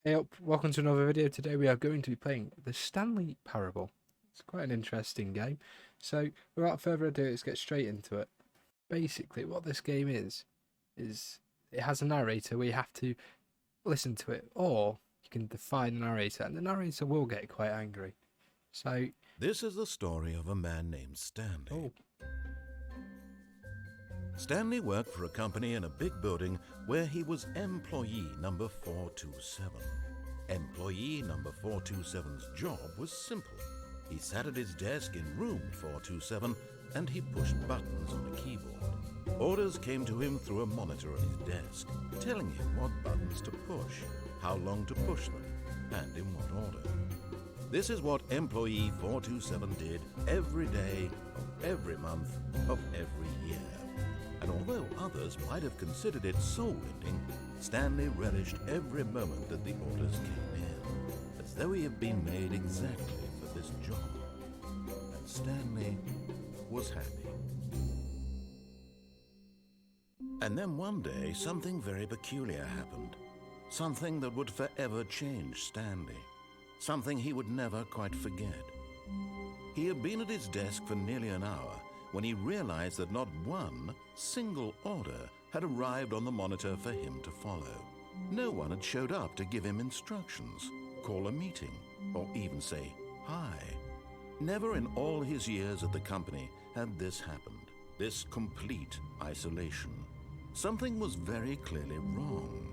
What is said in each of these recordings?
Hey up, welcome to another video. Today we are going to be playing the Stanley Parable. It's quite an interesting game. So without further ado, let's get straight into it. Basically what this game is it has a narrator where you have to listen to it, or you can defy the narrator and the narrator will get quite angry. So This is the story of a man named Stanley. oh, Stanley worked for a company in a big building where he was employee number 427. Employee number 427's job was simple. He sat at his desk in room 427 and he pushed buttons on a keyboard. Orders came to him through a monitor on his desk, telling him what buttons to push, how long to push them, and in what order. This is what employee 427 did every day of every month of every year. And although others might have considered it soul-lending, Stanley relished every moment that the orders came in, as though he had been made exactly for this job. And Stanley was happy. And then one day, something very peculiar happened. Something that would forever change Stanley. Something he would never quite forget. He had been at his desk for nearly an hour when he realized that not one single order had arrived on the monitor for him to follow. No one had showed up to give him instructions, call a meeting, or even say hi. Never in all his years at the company had this happened, this complete isolation. Something was very clearly wrong.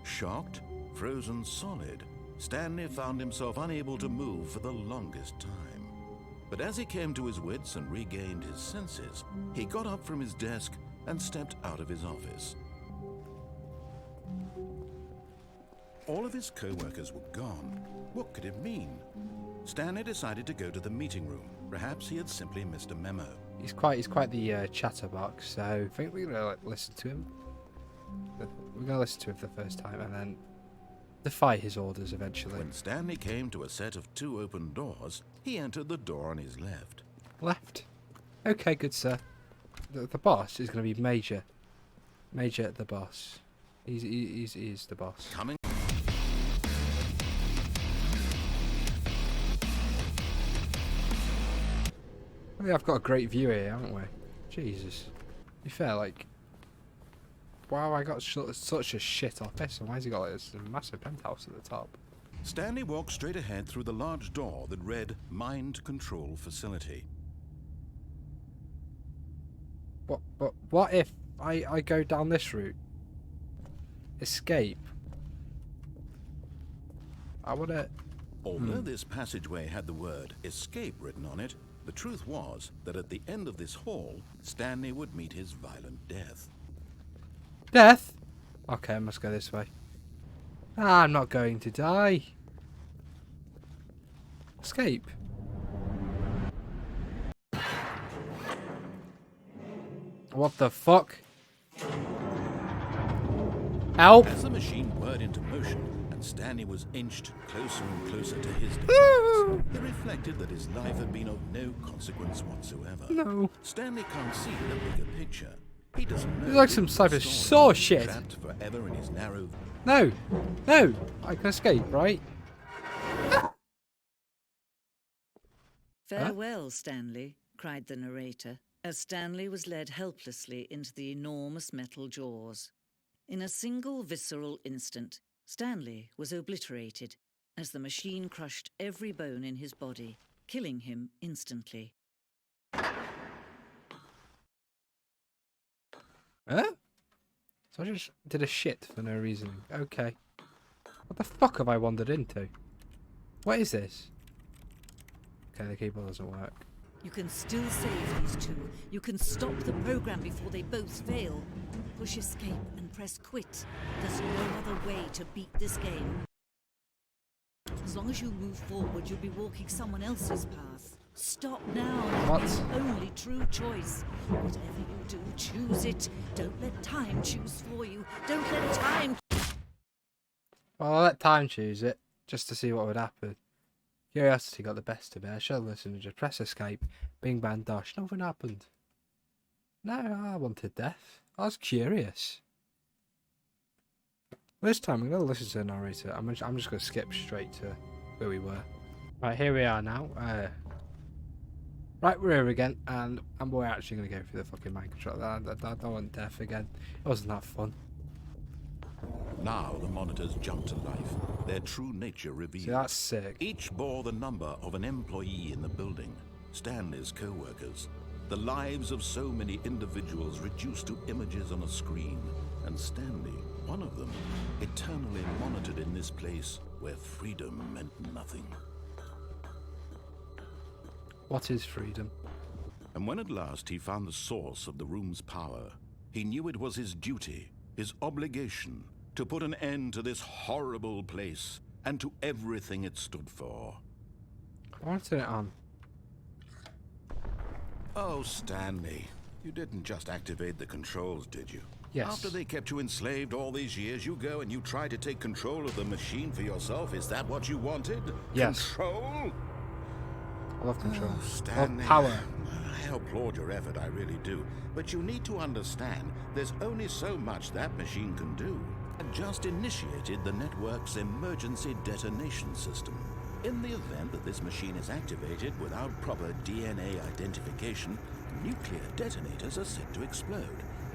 Shocked, frozen solid, Stanley found himself unable to move for the longest time. But as he came to his wits and regained his senses, he got up from his desk and stepped out of his office. All of his co-workers were gone. What could it mean? Stanley decided to go to the meeting room. Perhaps he had simply missed a memo. he's quite the chatterbox, so I think we're gonna listen to him. We're gonna listen to him for the first time and then defy his orders eventually. When Stanley came to a set of two open doors, he entered the door on his left. Left. Okay, good sir. The boss is going to be Major. Major the boss. He's the boss. Coming. I think I've got a great view here, haven't we? Jesus. To be fair, like, wow, I got such a shit office, and why has he got like this massive penthouse at the top? Stanley walked straight ahead through the large door that read Mind Control Facility. But what if I go down this route? Escape. I wanna. Although this passageway had the word escape written on it, the truth was that at the end of this hall, Stanley would meet his violent death. Death? Okay, I must go this way. I'm not going to die. Escape. What the fuck? Help! As the machine whirred into motion and Stanley was inched closer and closer to his demise, he reflected that his life had been of no consequence whatsoever. No. Stanley can't see the bigger picture. He doesn't know. It's like some type of saw shit. Trapped forever in his narrow. No! No! I can escape, right? Farewell, Stanley, cried the narrator, as Stanley was led helplessly into the enormous metal jaws. In a single visceral instant, Stanley was obliterated as the machine crushed every bone in his body, killing him instantly. Huh? So I just did a shit for no reason. Okay. What the fuck have I wandered into? What is this? Okay, the keyboard doesn't work. You can still save these two. You can stop the program before they both fail. Push escape and press quit. There's no other way to beat this game. As long as you move forward, you'll be walking someone else's path. Stop now. What? It's the only true choice. Whatever you do, choose it. Don't let time choose for you. Don't let time... Well, I'll let time choose it, just to see what would happen. Curiosity got the best of me. I should have listened and just press escape. Bing bang dosh. Nothing happened. No, I wanted death. I was curious. This time I'm going to listen to the narrator. I'm just going to skip straight to where we were. Right, here we are now. Right, we're here again, and we're actually going to go through the fucking mind control. I don't want death again. It wasn't that fun. Now the monitors jump to life, their true nature revealed. See, that's sick. Each bore the number of an employee in the building, Stanley's co-workers. The lives of so many individuals reduced to images on a screen, and Stanley, one of them, eternally monitored in this place where freedom meant nothing. What is freedom? And when at last he found the source of the room's power, he knew it was his duty, his obligation, to put an end to this horrible place and to everything it stood for. I want to turn it on. Oh, Stanley, you didn't just activate the controls, did you? Yes. After they kept you enslaved all these years, you go and you try to take control of the machine for yourself. Is that what you wanted? Yes. Control? I love control. Oh, I love Stanley, power. I applaud your effort, I really do. But you need to understand, there's only so much that machine can do. It just initiated the network's emergency detonation system. In the event that this machine is activated without proper DNA identification, nuclear detonators are set to explode,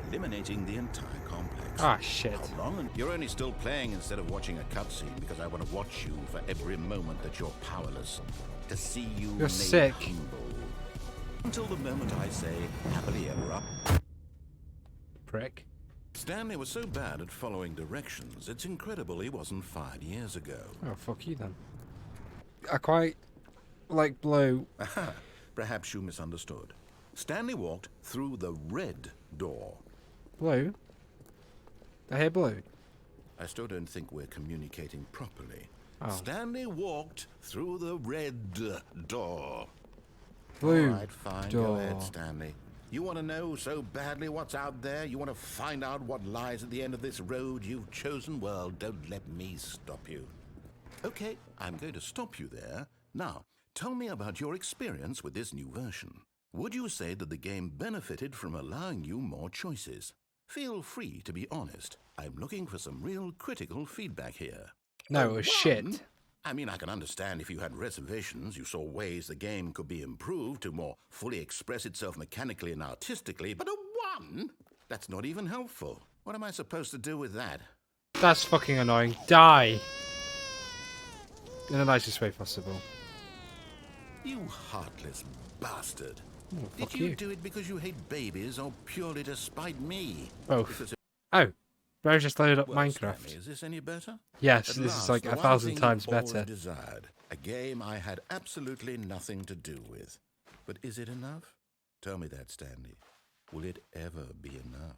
eliminating the entire complex. Ah, shit. How long? You're only still playing instead of watching a cutscene because I want to watch you for every moment that you're powerless. To see you You're made sick. humble. Until the moment I say, happily ever up. Prick. Stanley was so bad at following directions, it's incredible he wasn't fired years ago. Oh, fuck you then. I quite like blue. Aha, perhaps you misunderstood. Stanley walked through the red door. Blue? I hear blue. I still don't think we're communicating properly. Oh. Stanley walked through the red door. Blue All right, fine. door. Go ahead, Stanley. You want to know so badly what's out there? You want to find out what lies at the end of this road you've chosen? Well, don't let me stop you. Okay, I'm going to stop you there. Now, tell me about your experience with this new version. Would you say that the game benefited from allowing you more choices? Feel free to be honest. I'm looking for some real critical feedback here. No, it was shit. One, I mean, I can understand if you had reservations, you saw ways the game could be improved to more fully express itself mechanically and artistically, but a 1? That's not even helpful. What am I supposed to do with that? That's fucking annoying. Die! In the nicest way possible. You heartless bastard. Oh, Did fuck you you. do it because you hate babies or purely to spite me? Both. Because Oh, bro just loaded up well, Minecraft. Stanley, is this any better? Yes, At this last, is like the 1,000 one thing times you've always better. desired, a game I had absolutely nothing to do with. But is it enough? Tell me that, Stanley. Will it ever be enough?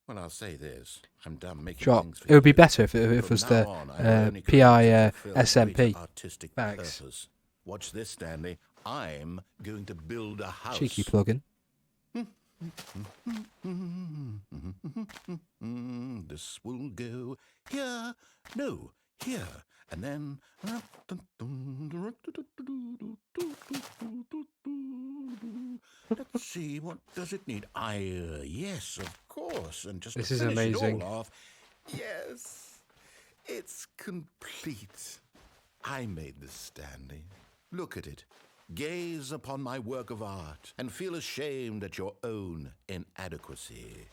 Well, I'll say this. I'm done making Sure. things for It would be you. better if it From was now the on, I will only commit PI to fulfill a SMP. greater artistic Thanks. purpose. Watch this, Stanley. I'm going to build a house. Cheeky plugin. This will go here, no, here, and then. Let's see, what does it need? Yes, of course, and just This to is finish amazing. it all off, yes, it's complete. I made this, Stanley. Look at it. Gaze upon my work of art and feel ashamed at your own inadequacy.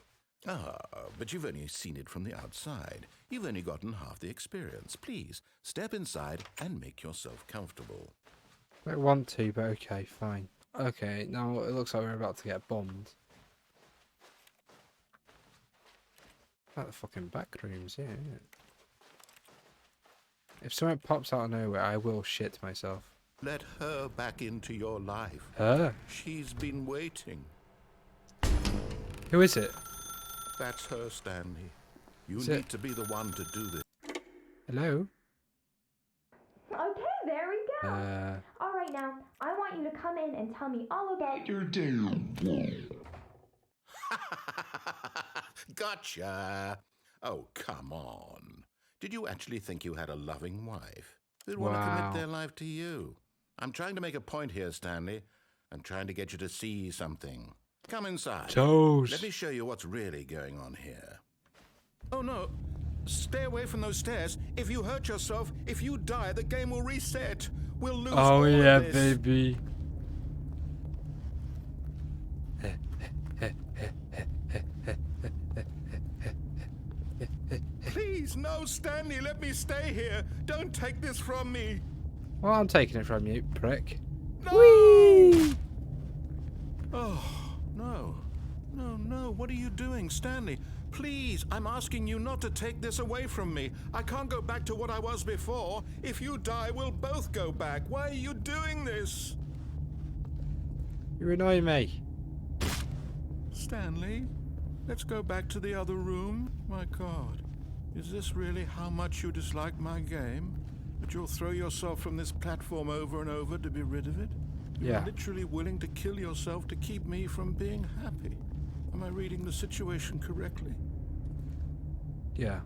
Ah, but you've only seen it from the outside. You've only gotten half the experience. Please, step inside and make yourself comfortable. I don't want to, but okay, fine. Okay, now it looks like we're about to get bombed. Like the fucking back rooms, yeah. Isn't it? If something pops out of nowhere, I will shit myself. Let her back into your life. Her? She's been waiting. Who is it? That's her, Stanley. You Is need it- to be the one to do this. Hello? Okay, there we go. All right, now, I want you to come in and tell me all about your day. Gotcha. Oh, come on. Did you actually think you had a loving wife who'd want to commit Wow. their life to you? I'm trying to make a point here, Stanley. I'm trying to get you to see something. Come inside. Toes. Let me show you what's really going on here. Oh, no. Stay away from those stairs. If you hurt yourself, if you die, the game will reset. We'll lose all Oh yeah, of this. baby. Please, no, Stanley, let me stay here. Don't take this from me. Well, I'm taking it from you, prick. No! Whee! Oh, no. No, no, what are you doing, Stanley? Please, I'm asking you not to take this away from me. I can't go back to what I was before. If you die, we'll both go back. Why are you doing this? You annoy me. Stanley, let's go back to the other room. My God, is this really how much you dislike my game? That you'll throw yourself from this platform over and over to be rid of it? Yeah. You're literally willing to kill yourself to keep me from being happy. Am I reading the situation correctly? Yeah.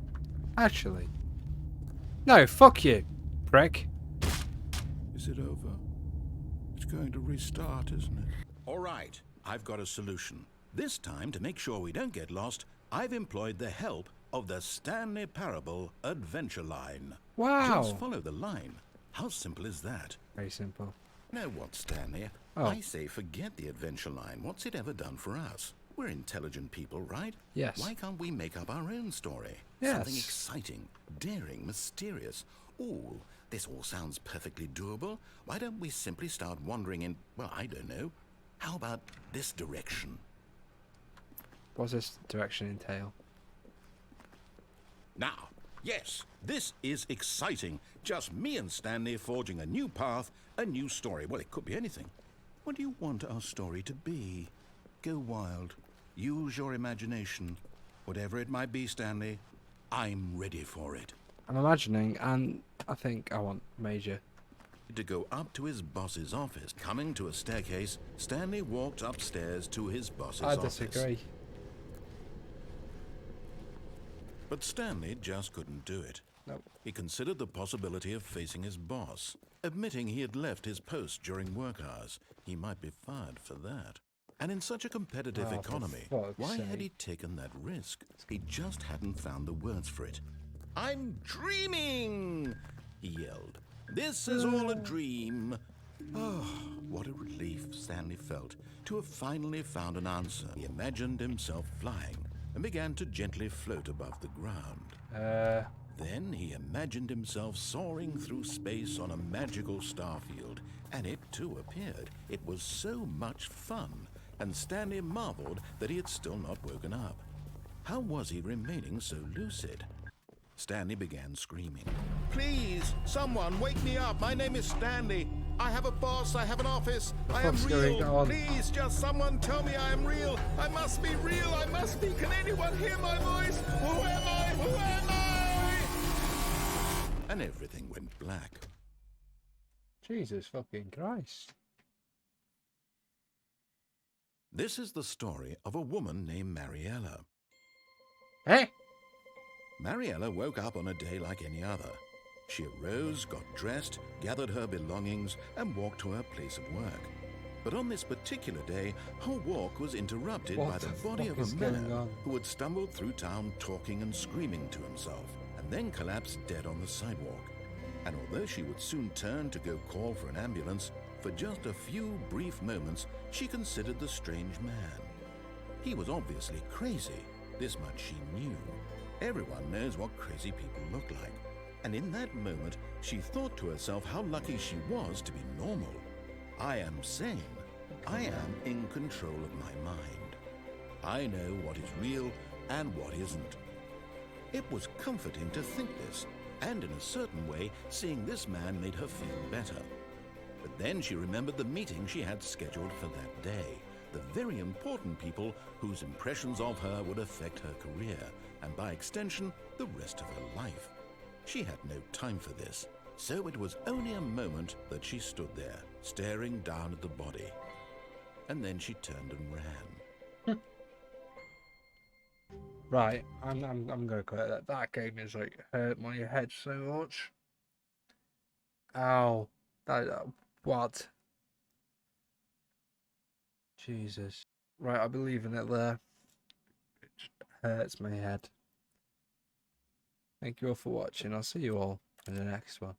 Actually. No, fuck you, prick. Is it over? It's going to restart, isn't it? All right, I've got a solution. This time, to make sure we don't get lost, I've employed the help of the Stanley Parable Adventure Line. Wow. Just follow the line. How simple is that? Very simple. Now what, Stanley? Oh. I say forget the adventure line. What's it ever done for us? We're intelligent people, right? Yes. Why can't we make up our own story? Yes. Something exciting, daring, mysterious. Ooh, this all sounds perfectly doable. Why don't we simply start wandering in, well, I don't know. How about this direction? What's this direction entail? Now, yes, this is exciting. Just me and Stanley forging a new path, a new story. Well, it could be anything. What do you want our story to be? Go wild. Use your imagination. Whatever it might be, Stanley, I'm ready for it. I'm imagining, and I think I want Major. To go up to his boss's office. Coming to a staircase, Stanley walked upstairs to his boss's I office. disagree. But Stanley just couldn't do it. Nope. He considered the possibility of facing his boss, admitting he had left his post during work hours. He might be fired for that. And in such a competitive Oh, for economy, fuck's why had sake. he taken that risk? He just hadn't found the words for it. I'm dreaming, he yelled. This is all a dream. Oh, what a relief Stanley felt to have finally found an answer. He imagined himself flying and began to gently float above the ground. Then he imagined himself soaring through space on a magical starfield, and it too appeared. It was so much fun, and Stanley marveled that he had still not woken up. How was he remaining so lucid? Stanley began screaming. Please, someone, wake me up. My name is Stanley. I have a boss. I have an office. I am fuck's going real. on? Please, just someone tell me I am real. I must be real. I must be. Can anyone hear my voice? Who am I? Who am I? And everything went black. Jesus fucking Christ. This is the story of a woman named Mariella. Eh? Mariella woke up on a day like any other. She arose, got dressed, gathered her belongings, and walked to her place of work. But on this particular day, her walk was interrupted What by the the body fuck of is a going man on? who had stumbled through town talking and screaming to himself, and then collapsed dead on the sidewalk. And although she would soon turn to go call for an ambulance, for just a few brief moments, she considered the strange man. He was obviously crazy. This much she knew. Everyone knows what crazy people look like. And in that moment, she thought to herself how lucky she was to be normal. I am sane. I am in control of my mind. I know what is real and what isn't. It was comforting to think this, and in a certain way, seeing this man made her feel better. But then she remembered the meeting she had scheduled for that day, the very important people whose impressions of her would affect her career, and by extension, the rest of her life. She had no time for this, so it was only a moment that she stood there, staring down at the body. And then she turned and ran. Right, I'm gonna quit that. That game is like hurt my head so much. Ow. What? Jesus. Right, I believe in it there. It just hurts my head. Thank you all for watching. I'll see you all in the next one.